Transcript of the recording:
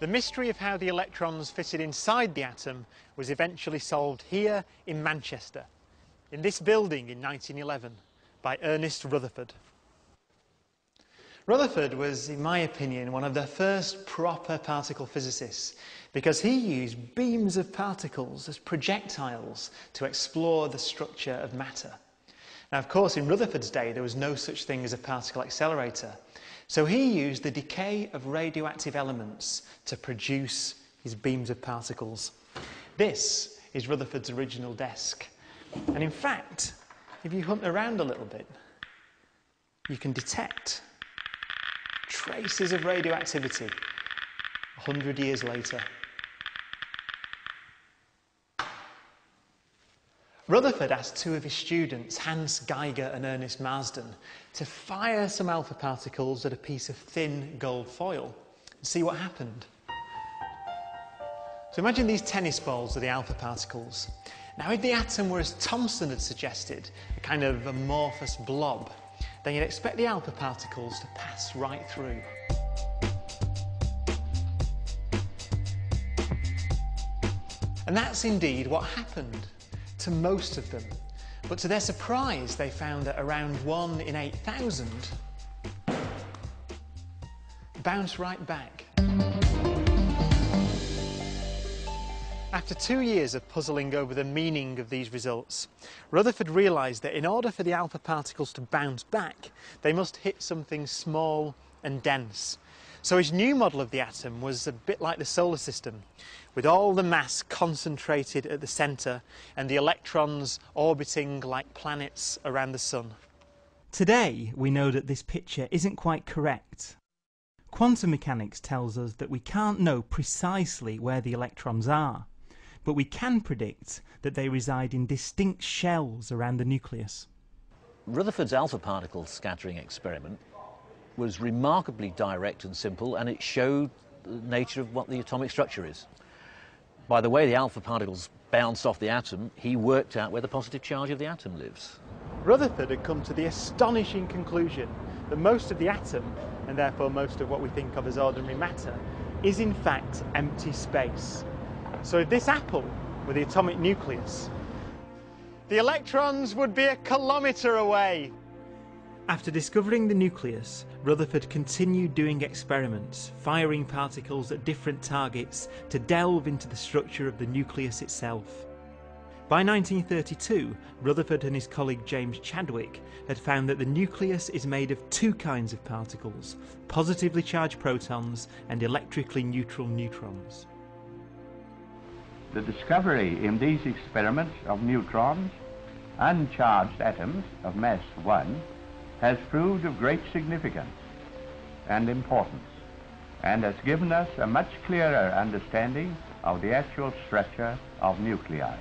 The mystery of how the electrons fitted inside the atom was eventually solved here in Manchester, in this building in 1911, by Ernest Rutherford. Rutherford was, in my opinion, one of the first proper particle physicists because he used beams of particles as projectiles to explore the structure of matter. Now, of course, in Rutherford's day, there was no such thing as a particle accelerator. So he used the decay of radioactive elements to produce his beams of particles. This is Rutherford's original desk. And in fact, if you hunt around a little bit, you can detect traces of radioactivity 100 years later. Rutherford asked two of his students, Hans Geiger and Ernest Marsden, to fire some alpha particles at a piece of thin gold foil and see what happened. So imagine these tennis balls are the alpha particles. Now, if the atom were, as Thomson had suggested, a kind of amorphous blob, then you'd expect the alpha particles to pass right through. And that's indeed what happened to most of them. But to their surprise, they found that around 1 in 8,000 bounced right back. After 2 years of puzzling over the meaning of these results, Rutherford realised that in order for the alpha particles to bounce back, they must hit something small and dense. So his new model of the atom was a bit like the solar system, with all the mass concentrated at the centre and the electrons orbiting like planets around the sun. Today, we know that this picture isn't quite correct. Quantum mechanics tells us that we can't know precisely where the electrons are, but we can predict that they reside in distinct shells around the nucleus. Rutherford's alpha particle scattering experiment was remarkably direct and simple, and it showed the nature of what the atomic structure is. By the way the alpha particles bounced off the atom, he worked out where the positive charge of the atom lives. Rutherford had come to the astonishing conclusion that most of the atom, and therefore most of what we think of as ordinary matter, is in fact empty space. So if this apple were the atomic nucleus, the electrons would be a kilometre away. After discovering the nucleus, Rutherford continued doing experiments, firing particles at different targets to delve into the structure of the nucleus itself. By 1932, Rutherford and his colleague James Chadwick had found that the nucleus is made of two kinds of particles, positively charged protons and electrically neutral neutrons. The discovery in these experiments of neutrons, uncharged atoms of mass 1, has proved of great significance and importance, and has given us a much clearer understanding of the actual structure of nuclei.